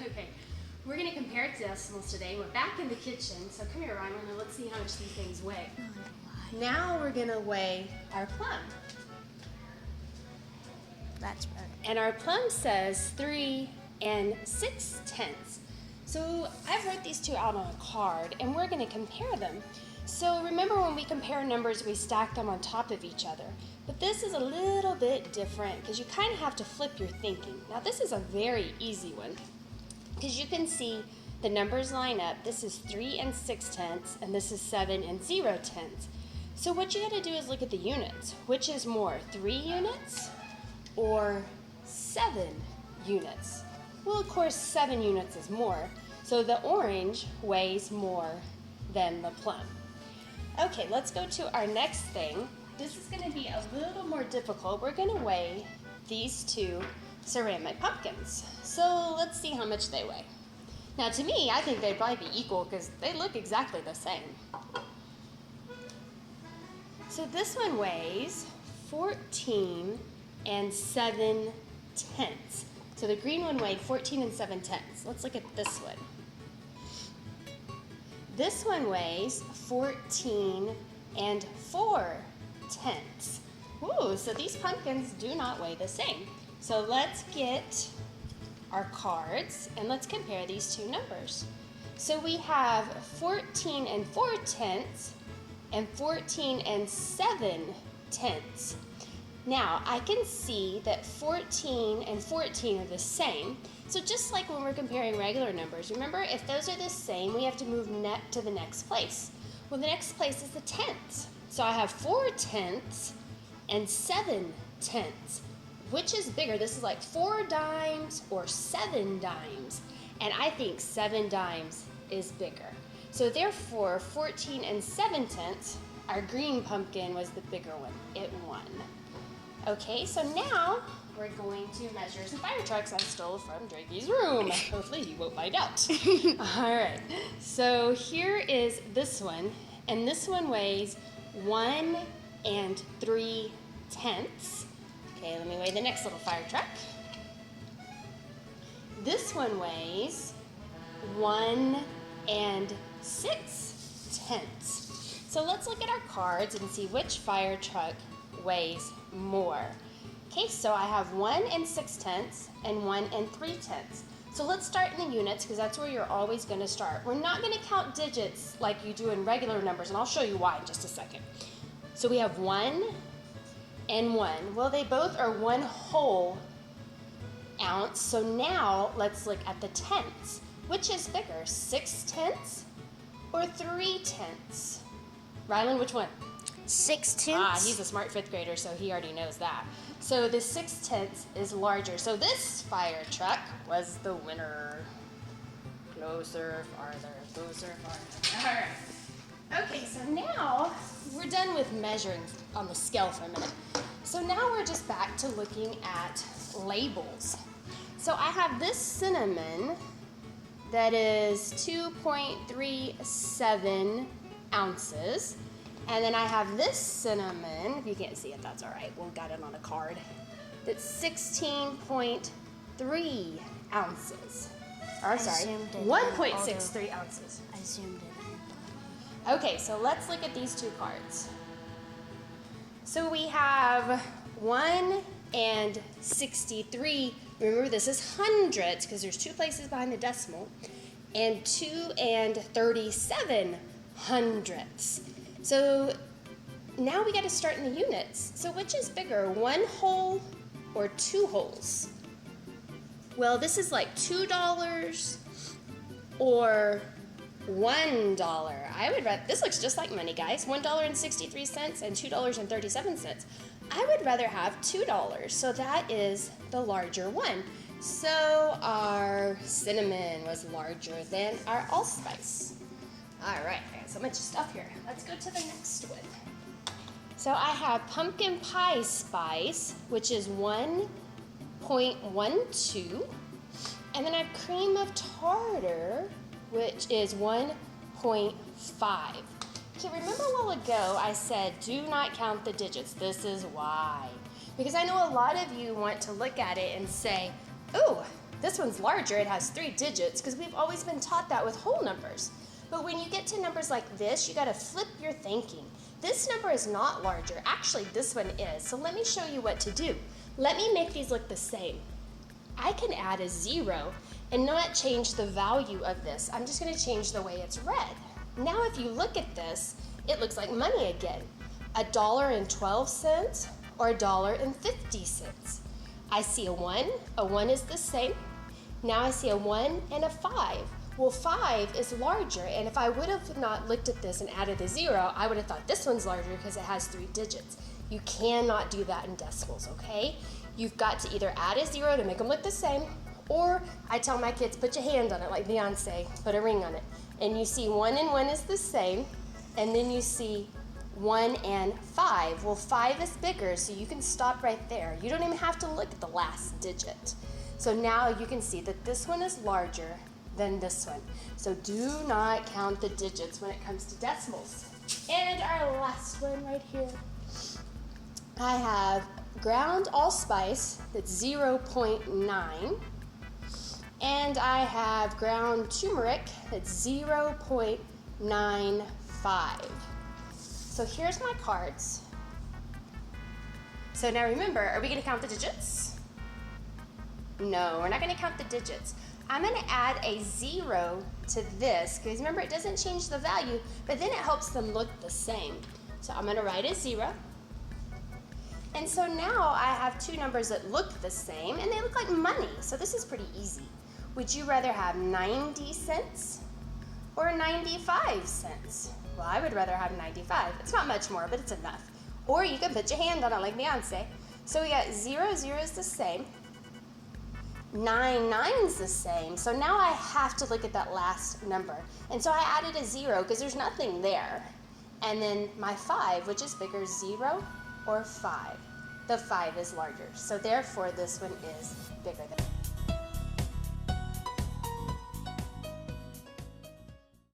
Okay, we're going to compare decimals today. We're back in the kitchen, so come here, Ryman, and let's see how much these things weigh. Now we're going to weigh our plum. That's better. And our plum says 3 6/10. So I wrote these two out on a card, and we're going to compare them. So remember when we compare numbers, we stack them on top of each other. But this is a little bit different because you kind of have to flip your thinking. Now this is a very easy one because you can see the numbers line up. This is 3 6/10, and this is 7 0/10. So what you got to do is look at the units. Which is more, 3 units or 7 units? Well, of course, 7 units is more. So the orange weighs more than the plum. Okay, let's go to our next thing. This is going to be a little more difficult. We're going to weigh these two ceramic pumpkins. So let's see how much they weigh. Now to me, I think they'd probably be equal because they look exactly the same. So this one weighs 14 7/10. So the green one weighed 14 7/10. Let's look at this one. This one weighs 14 4/10. Ooh, so these pumpkins do not weigh the same. So let's get our cards and let's compare these two numbers. So we have 14 4/10 and 14 7/10. Now, I can see that 14 and 14 are the same. So just like when we're comparing regular numbers, remember, if those are the same, we have to move to the next place. Well, the next place is the tenths. So I have 4/10 and 7/10. Which is bigger? This is like 4 dimes or 7 dimes. And I think 7 dimes is bigger. So therefore, 14 7/10, our green pumpkin was the bigger one. It won. Okay, so now we're going to measure some fire trucks I stole from Drakey's room. Hopefully you won't find out. All right, so here is this one, and this one weighs 1 3/10. Okay, let me weigh the next little fire truck. This one weighs 1 6/10. So let's look at our cards and see which fire truck weighs more. Okay, so I have 1 6/10 and 1 3/10. So let's start in the units because that's where you're always going to start. We're not going to count digits like you do in regular numbers, and I'll show you why in just a second. So we have 1 and 1. Well, they both are 1 whole ounce. So now let's look at the tenths. Which is bigger, 6/10 or 3/10? Rylan, which one? 6/10. Ah, he's a smart 5th grader, so he already knows that. So the 6/10 is larger. So this fire truck was the winner. Closer, farther, closer, farther. All right. Okay, so now we're done with measuring on the scale for a minute. So now we're just back to looking at labels. So I have this cinnamon that is 2.37 ounces. And then I have this cinnamon, if you can't see it, that's all right. We'll got it on a card. That's 16.3 ounces. Or, sorry, 1.63 ounces. I zoomed it in. Okay, so let's look at these two cards. So we have 1 63. Remember, this is hundreds because there's 2 places behind the decimal. And 2 37 hundredths. So now we got to start in the units. So which is bigger, 1 whole or 2 wholes? Well, this is like $2 or $1. I would rather, this looks just like money, guys. $1.63 and $2.37. I would rather have $2, so that is the larger one. So our cinnamon was larger than our allspice. All right, I got so much stuff here. Let's go to the next one. So I have pumpkin pie spice, which is 1.12. And then I have cream of tartar, which is 1.5. Okay, remember a while ago I said do not count the digits. This is why. Because I know a lot of you want to look at it and say, ooh, This one's larger, it has 3 digits, because we've always been taught that with whole numbers. But when you get to numbers like this, you gotta flip your thinking. This number is not larger. Actually, this one is. So let me show you what to do. Let me make these look the same. I can add a 0 and not change the value of this. I'm just gonna change the way it's read. Now if you look at this, it looks like money again. $1.12 or $1.50. I see a 1 is the same. Now I see a 1 and a 5. Well, 5 is larger, and if I would have not looked at this and added a 0, I would have thought this one's larger because it has 3 digits. You cannot do that in decimals, okay? You've got to either add a 0 to make them look the same, or I tell my kids, put your hand on it like Beyonce, put a ring on it. And you see 1 and 1 is the same, and then you see 1 and 5. Well, 5 is bigger, so you can stop right there. You don't even have to look at the last digit. So now you can see that this one is larger than this one. So do not count the digits when it comes to decimals. And our last one right here, I have ground allspice, that's 0.9. And I have ground turmeric, that's 0.95. So here's my cards. So now remember, are we gonna count the digits? No, we're not gonna count the digits. I'm gonna add a 0 to this, because remember, it doesn't change the value, but then it helps them look the same. So I'm gonna write a 0. And so now I have 2 numbers that look the same, and they look like money, so this is pretty easy. Would you rather have 90 cents or 95 cents? Well, I would rather have 95. It's not much more, but it's enough. Or you can put your hand on it like Beyonce. So we got 0, 0 is the same. 9, 9 is the same. So now I have to look at that last number. And so I added a 0 because there's nothing there. And then my 5, which is bigger, 0 or 5. The 5 is larger. So therefore, this one is bigger than